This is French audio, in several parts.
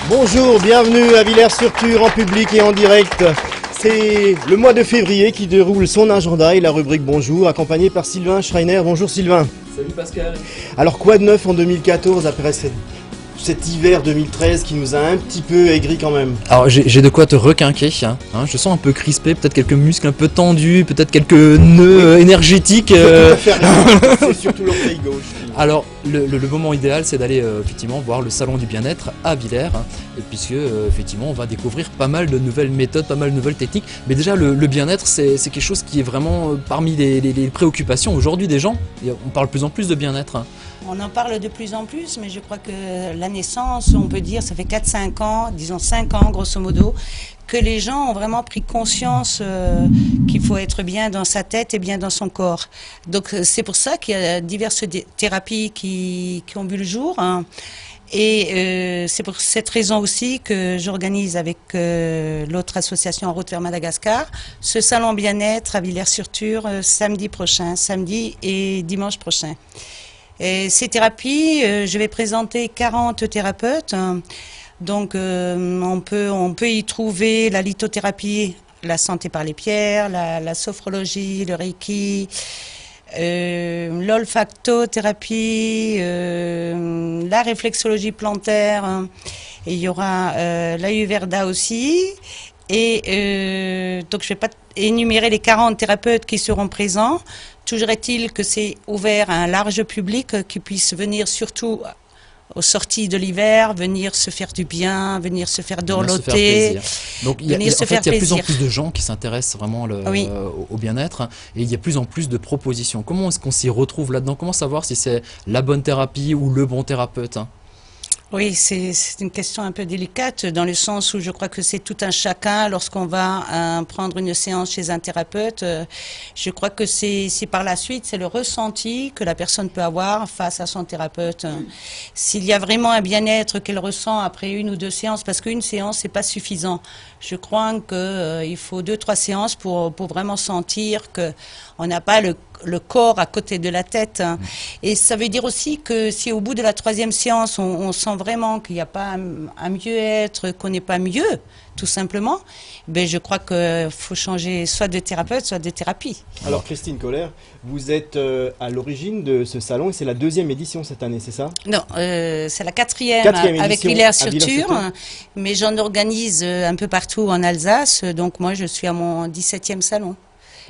Bonjour, bienvenue à Villers-sur-Tur en public et en direct. C'est le mois de février qui déroule son agenda et la rubrique Bonjour, accompagné par Sylvain Schreiner. Bonjour Sylvain. Salut Pascal. Alors quoi de neuf en 2014 après cet hiver 2013 qui nous a un petit peu aigri quand même? Alors j'ai de quoi te requinquer, je sens un peu crispé, peut-être quelques muscles un peu tendus, peut-être quelques nœuds énergétiques. C'est surtout l'orteil gauche. Alors le moment idéal c'est d'aller effectivement voir le salon du bien-être à Villers, et puisque effectivement on va découvrir pas mal de nouvelles méthodes, pas mal de nouvelles techniques. Mais déjà le bien-être c'est quelque chose qui est vraiment parmi les préoccupations aujourd'hui des gens. Et on parle de plus en plus de bien-être. On en parle de plus en plus, mais je crois que la naissance, on peut dire, ça fait 4-5 ans, disons 5 ans grosso modo, que les gens ont vraiment pris conscience qu'il faut être bien dans sa tête et bien dans son corps. Donc c'est pour ça qu'il y a diverses thérapies qui ont vu le jour. Et c'est pour cette raison aussi que j'organise avec l'autre association En route vers Madagascar ce salon bien-être à Villers-sur-Tur samedi prochain, samedi et dimanche prochain. Et ces thérapies, je vais présenter 40 thérapeutes. Donc on peut y trouver la lithothérapie, la santé par les pierres, la sophrologie, le reiki, l'olfactothérapie, la réflexologie plantaire. Et il y aura l'ayurveda aussi. Et donc je ne vais pas énumérer les 40 thérapeutes qui seront présents. Toujours est-il que c'est ouvert à un large public qui puisse venir surtout aux sorties de l'hiver, venir se faire du bien, venir se faire dorloter. Donc il y a de plus en plus de gens qui s'intéressent vraiment au bien-être, et il y a de plus en plus de propositions. Comment est-ce qu'on s'y retrouve là-dedans? Comment savoir si c'est la bonne thérapie ou le bon thérapeute? Oui, c'est une question un peu délicate dans le sens où je crois que c'est tout un chacun lorsqu'on va prendre une séance chez un thérapeute. Je crois que c'est par la suite, c'est le ressenti que la personne peut avoir face à son thérapeute. S'il y a vraiment un bien-être qu'elle ressent après 1 ou 2 séances, parce qu'une séance c'est pas suffisant. Je crois que il faut 2-3 séances pour vraiment sentir que on n'a pas le corps à côté de la tête. Et ça veut dire aussi que si au bout de la 3e séance, on sent vraiment qu'il n'y a pas un mieux-être, qu'on n'est pas mieux, tout simplement, ben je crois qu'il faut changer soit de thérapeute, soit de thérapie. Alors Christine Kohler, vous êtes à l'origine de ce salon et c'est la 2e édition cette année, c'est ça? Non, c'est la 4e avec Villers-sur-Tur, mais j'en organise un peu partout en Alsace, donc moi je suis à mon 17e salon.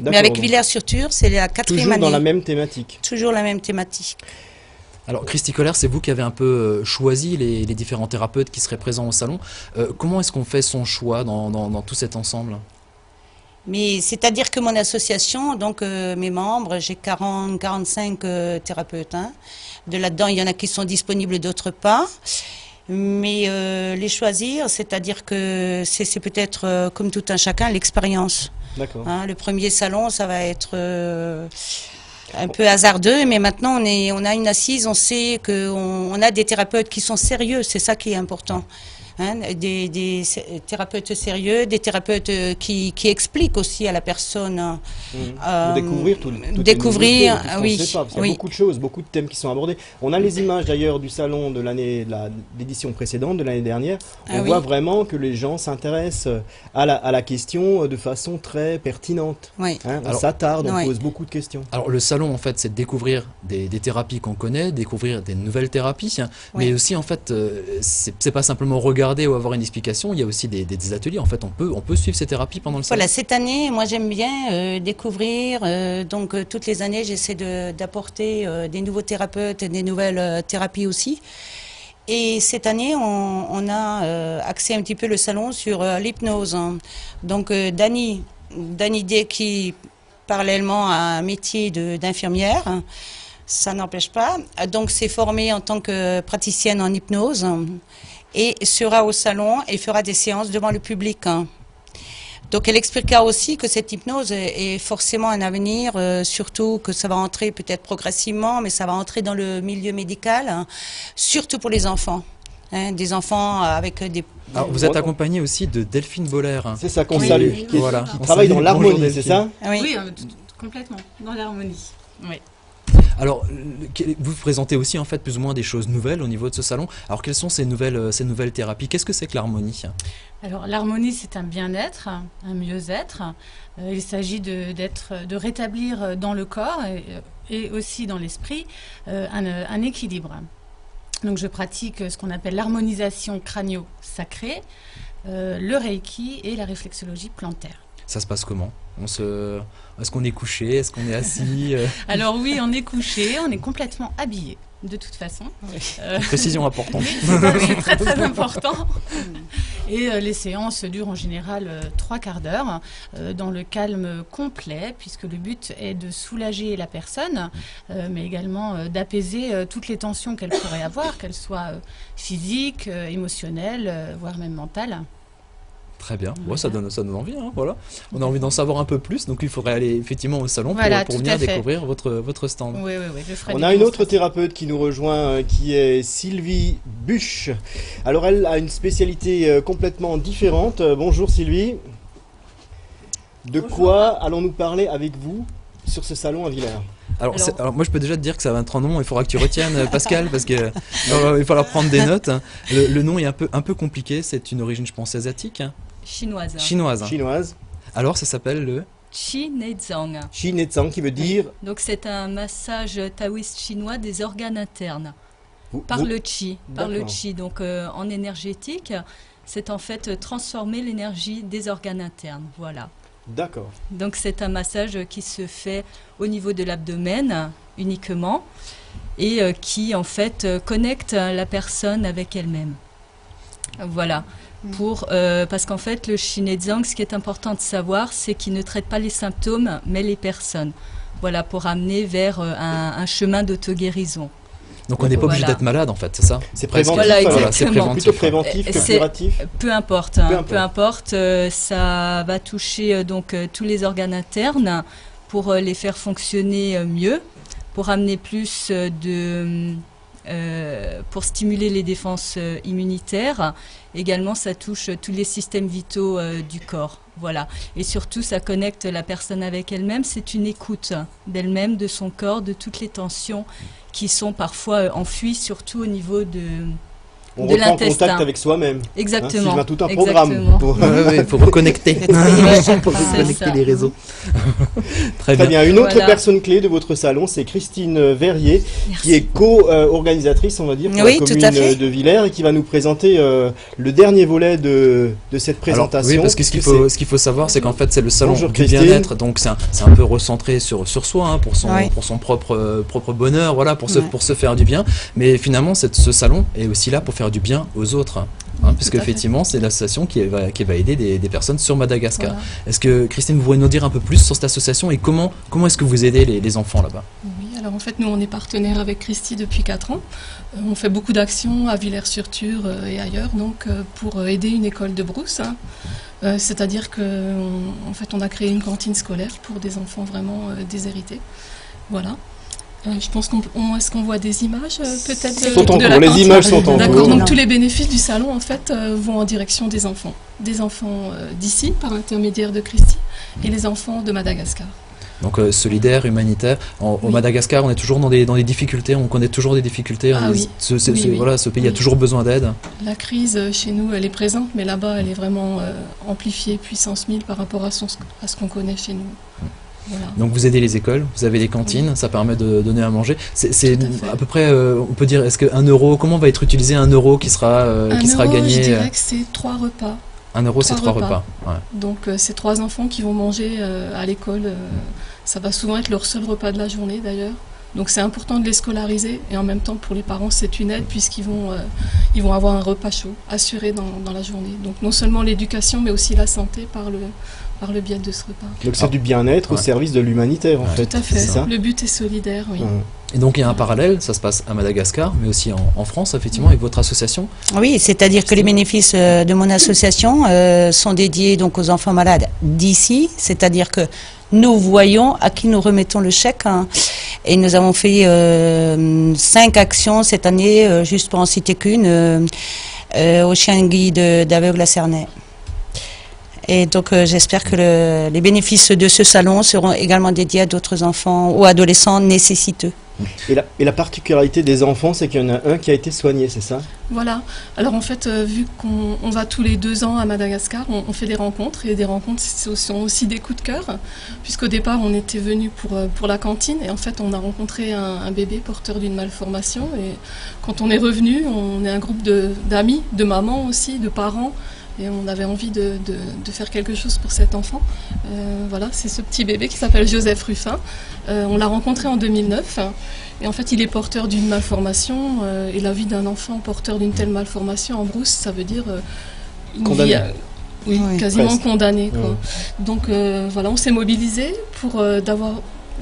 Mais avec Villers-sur-Tur, c'est la 4e année. Toujours dans la même thématique. Toujours la même thématique. Alors Christine Kohler, c'est vous qui avez un peu choisi les différents thérapeutes qui seraient présents au salon. Comment est-ce qu'on fait son choix dans tout cet ensemble? Mais c'est-à-dire que mon association, donc mes membres, j'ai 40-45 thérapeutes. De là-dedans, il y en a qui sont disponibles, d'autres pas. Mais les choisir, c'est-à-dire que c'est peut-être comme tout un chacun l'expérience. D'accord. Le premier salon, ça va être un peu hasardeux, mais maintenant on a une assise, on sait qu'on a des thérapeutes qui sont sérieux, c'est ça qui est important. Des thérapeutes sérieux, des thérapeutes qui expliquent aussi à la personne. Pour découvrir toutes oui. les nouveautés, sait pas, parce qu'il y a oui. beaucoup de choses, beaucoup de thèmes qui sont abordés. On a les images d'ailleurs du salon de l'édition précédente, de l'année dernière. On voit vraiment que les gens s'intéressent à la question de façon très pertinente. Oui. On s'attarde, on pose beaucoup de questions. Alors le salon en fait c'est de découvrir des thérapies qu'on connaît, découvrir des nouvelles thérapies, mais aussi en fait c'est pas simplement regarder ou avoir une explication, il y a aussi des ateliers. En fait, on peut suivre ces thérapies pendant le salon. Voilà, cette année, moi j'aime bien découvrir. Donc toutes les années, j'essaie d'apporter des nouveaux thérapeutes et des nouvelles thérapies aussi. Et cette année, on a axé un petit peu le salon sur l'hypnose. Donc Dani Day qui parallèlement à un métier d'infirmière, ça n'empêche pas. Donc s'est formée en tant que praticienne en hypnose. Et sera au salon et fera des séances devant le public. Donc elle expliquera aussi que cette hypnose est forcément un avenir, surtout que ça va entrer peut-être progressivement, mais ça va entrer dans le milieu médical, surtout pour les enfants. Des enfants avec des... Alors, vous êtes accompagné aussi de Delphine Boller. C'est ça qu'on salue, qui travaille dans Bonjour, l'harmonie, Delphine. c'est ça? Oui, complètement, dans l'harmonie. Oui. Alors, vous présentez aussi en fait plus ou moins des choses nouvelles au niveau de ce salon. Alors, quelles sont ces nouvelles thérapies? Qu'est-ce que c'est que l'harmonie? Alors, l'harmonie, c'est un bien-être, un mieux-être. Il s'agit de rétablir dans le corps et aussi dans l'esprit un équilibre. Donc, je pratique ce qu'on appelle l'harmonisation crânio-sacrée, le reiki et la réflexologie plantaire. Ça se passe comment? Est-ce qu'on est couché? Est-ce qu'on est assis? Alors oui, on est couché, on est complètement habillé, de toute façon. Précision importante. C'est très très important. Et les séances durent en général 3 quarts d'heure, dans le calme complet, puisque le but est de soulager la personne, mais également d'apaiser toutes les tensions qu'elle pourrait avoir, qu'elles soient physiques, émotionnelles, voire même mentales. Très bien, ouais, ça donne envie, hein, voilà. On a envie d'en savoir un peu plus, donc il faudrait aller effectivement au salon pour venir découvrir votre stand. Oui, je ferai On a une autre thérapeute qui nous rejoint, qui est Sylvie Buche. Alors elle a une spécialité complètement différente. Bonjour Sylvie. Quoi allons-nous parler avec vous sur ce salon à Villers? Alors moi je peux déjà te dire que ça va être un nom, il faudra que tu retiennes Pascal, parce que il va falloir prendre des notes. Le nom est un peu compliqué, c'est une origine je pense asiatique. Chinoise. Alors ça s'appelle le Qi Nezang. Qi Nezang qui veut dire... Donc c'est un massage taoïste chinois des organes internes. Par le Qi. Donc en énergétique, c'est en fait transformer l'énergie des organes internes. Voilà. D'accord. Donc c'est un massage qui se fait au niveau de l'abdomen uniquement et qui en fait connecte la personne avec elle-même. Voilà. Parce qu'en fait le Qi Nezang, ce qui est important de savoir, c'est qu'il ne traite pas les symptômes mais les personnes. Voilà, pour amener vers un chemin d'auto-guérison. Donc on n'est pas obligé d'être malade en fait, c'est ça? C'est préventif. Voilà, exactement. Plutôt préventif que curatif. Peu importe, ça va toucher donc tous les organes internes pour les faire fonctionner mieux, pour amener plus pour stimuler les défenses immunitaires. Également, ça touche tous les systèmes vitaux du corps. Voilà. Et surtout, ça connecte la personne avec elle-même. C'est une écoute d'elle-même, de son corps, de toutes les tensions qui sont parfois enfouies, surtout au niveau de l'intestin. Contact avec soi-même. Exactement. C'est tout un programme. Il faut reconnecter. Pour reconnecter les réseaux. Très bien. Une autre personne clé de votre salon, c'est Christine Verrier, qui est co-organisatrice, on va dire, pour la commune de Villers, et qui va nous présenter le dernier volet de cette présentation. Alors, oui, parce que ce qu'il faut savoir, c'est qu'en fait, c'est le salon du bien-être, donc c'est un peu recentré sur soi, hein, pour son propre bonheur, voilà, pour se faire du bien. Mais finalement, ce salon est aussi là pour faire du bien aux autres. Hein, puisque effectivement c'est l'association qui va aider des personnes sur Madagascar. Voilà. Est-ce que Christine, vous pourriez nous dire un peu plus sur cette association et comment est-ce que vous aidez les enfants là-bas? Oui, alors en fait nous on est partenaire avec Christy depuis 4 ans. On fait beaucoup d'actions à Villers-sur-Tur et ailleurs donc pour aider une école de brousse. Hein. C'est-à-dire qu'en fait on a créé une cantine scolaire pour des enfants vraiment déshérités. Voilà. Je pense est-ce qu'on voit des images peut-être les images sont en cours. D'accord, donc tous les bénéfices du salon en fait vont en direction des enfants d'ici par l'intermédiaire de Christy et les enfants de Madagascar. Donc solidaire, humanitaire. Au Madagascar, on est toujours dans des difficultés, on connaît toujours des difficultés. Voilà, ce pays a toujours besoin d'aide. La crise chez nous, elle est présente, mais là-bas, elle est vraiment amplifiée, puissance 1000 par rapport à ce qu'on connaît chez nous. Voilà. Donc vous aidez les écoles, vous avez des cantines, ça permet de donner à manger. C'est à peu près, on peut dire, est-ce qu'un euro, comment va être utilisé un euro qui sera gagné? Je dirais que c'est 3 repas. 1 euro, c'est 3 repas. Ouais. Donc c'est 3 enfants qui vont manger à l'école. Ça va souvent être leur seul repas de la journée d'ailleurs. Donc c'est important de les scolariser et en même temps pour les parents c'est une aide puisqu'ils vont avoir un repas chaud assuré dans la journée. Donc non seulement l'éducation mais aussi la santé par le biais de ce repas. Donc c'est du bien-être au service de l'humanitaire en fait. Tout à fait, ça. Le but est solidaire, oui. Et donc il y a un parallèle, ça se passe à Madagascar, mais aussi en France, effectivement, avec votre association. Oui, c'est-à-dire que les bénéfices de mon association sont dédiés donc aux enfants malades d'ici, c'est-à-dire que nous voyons à qui nous remettons le chèque. Hein. Et nous avons fait 5 actions cette année, juste pour en citer qu'une, au chien guide d'Aveugle à Cernay. Et donc j'espère que les bénéfices de ce salon seront également dédiés à d'autres enfants ou adolescents nécessiteux. Et la particularité des enfants, c'est qu'il y en a un qui a été soigné, c'est ça? Voilà. Alors en fait, vu qu'on va tous les 2 ans à Madagascar, on fait des rencontres, et des rencontres sont aussi des coups de cœur, puisqu'au départ on était venu pour la cantine, et en fait on a rencontré un bébé porteur d'une malformation, et quand on est revenu, on est un groupe d'amis, de mamans aussi, de parents, et on avait envie de faire quelque chose pour cet enfant. Voilà, c'est ce petit bébé qui s'appelle Joseph Ruffin. On l'a rencontré en 2009. Et en fait, il est porteur d'une malformation. Et la vie d'un enfant porteur d'une telle malformation en brousse, ça veut dire une condamné. vie, oui, quasiment presque. condamnée, quoi. Donc voilà, on s'est mobilisé pour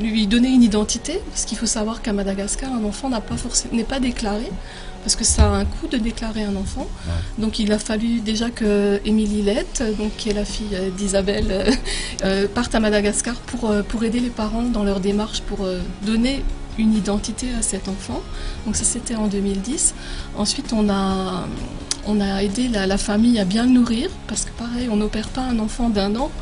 lui donner une identité. Parce qu'il faut savoir qu'à Madagascar, un enfant n'est pas déclaré. Parce que ça a un coût de déclarer un enfant. Donc il a fallu déjà que Émilie Lette, donc, qui est la fille d'Isabelle, parte à Madagascar pour aider les parents dans leur démarche pour donner une identité à cet enfant. Donc ça c'était en 2010. Ensuite on a aidé la famille à bien le nourrir, parce que pareil, on n'opère pas un enfant d'1 an.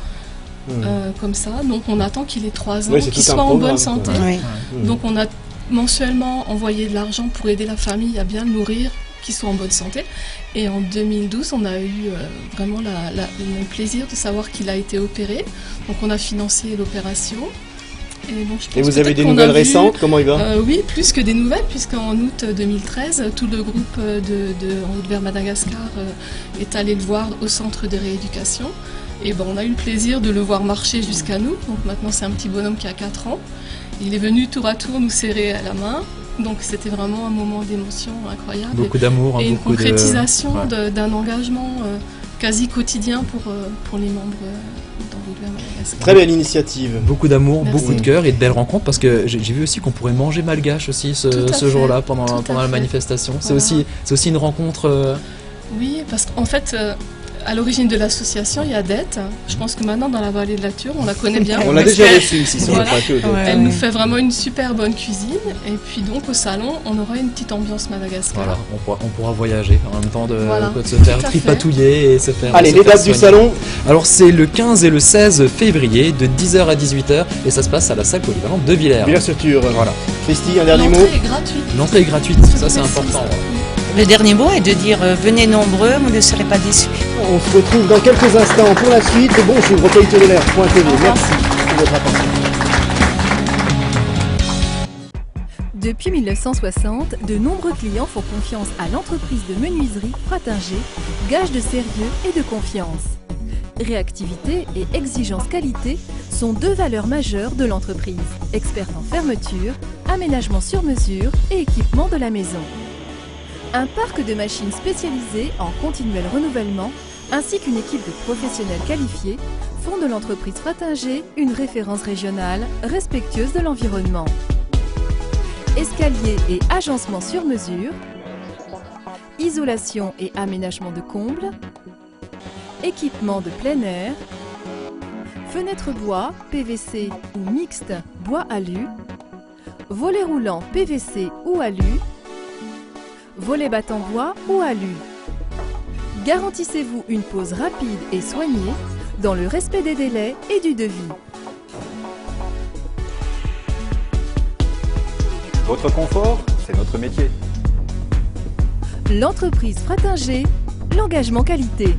Comme ça, donc on attend qu'il ait 3 ans, Oui, qu'il soit en bonne santé. Oui. Donc on a mensuellement envoyé de l'argent pour aider la famille à bien le nourrir, qu'il soit en bonne santé. Et en 2012, on a eu vraiment le plaisir de savoir qu'il a été opéré. Donc on a financé l'opération. Et vous avez des nouvelles récentes? Comment il va? Oui, plus que des nouvelles, puisqu'en août 2013, tout le groupe En route vers Madagascar est allé le voir au centre de rééducation. Et on a eu le plaisir de le voir marcher jusqu'à nous. Donc maintenant, c'est un petit bonhomme qui a 4 ans. Il est venu tour à tour nous serrer à la main. Donc c'était vraiment un moment d'émotion incroyable. Beaucoup d'amour. Et une beaucoup concrétisation ouais. d'un engagement quasi quotidien pour les membres d'En route vers Madagascar. Très belle initiative. Beaucoup d'amour, Merci. beaucoup de cœur et de belles rencontres, parce que j'ai vu aussi qu'on pourrait manger malgache aussi ce jour-là pendant la fait. manifestation. Voilà. C'est aussi une rencontre. Oui, parce qu'en fait, à l'origine de l'association, il y a Dette. Je pense que maintenant, dans la vallée de la Ture, on la connaît bien. On l'a déjà reçue ici sur Voilà. le plateau. Elle nous fait vraiment une super bonne cuisine. Et puis donc, au salon, on aura une petite ambiance Madagascar. Voilà, on pourra voyager en même temps de se faire Tout à tripatouiller et se faire. Allez, se les faire dates du soigner. salon. Alors c'est le 15 et le 16 février de 10h à 18h et ça se passe à la salle polyvalente de Villers. Villers-sur-Ture. Voilà. Christy, un dernier mot? L'entrée est gratuite. L'entrée est gratuite, ça c'est important. Le dernier mot est de dire venez nombreux, vous ne serez pas déçus. On se retrouve dans quelques instants pour la suite. Bonjour, recueiltelair.tv. Merci de votre attention. Depuis 1960, de nombreux clients font confiance à l'entreprise de menuiserie Fratinger, gage de sérieux et de confiance. Réactivité et exigence qualité sont 2 valeurs majeures de l'entreprise. Experte en fermeture, aménagement sur mesure et équipement de la maison. Un parc de machines spécialisées en continuel renouvellement ainsi qu'une équipe de professionnels qualifiés font de l'entreprise Fratinger une référence régionale respectueuse de l'environnement. Escalier et agencement sur mesure, isolation et aménagement de combles, équipement de plein air, fenêtres bois, PVC ou mixte bois-alu, volets roulants PVC ou alu, volets battants bois ou alu. Garantissez-vous une pose rapide et soignée dans le respect des délais et du devis. Votre confort, c'est notre métier. L'entreprise Fratinger, l'engagement qualité.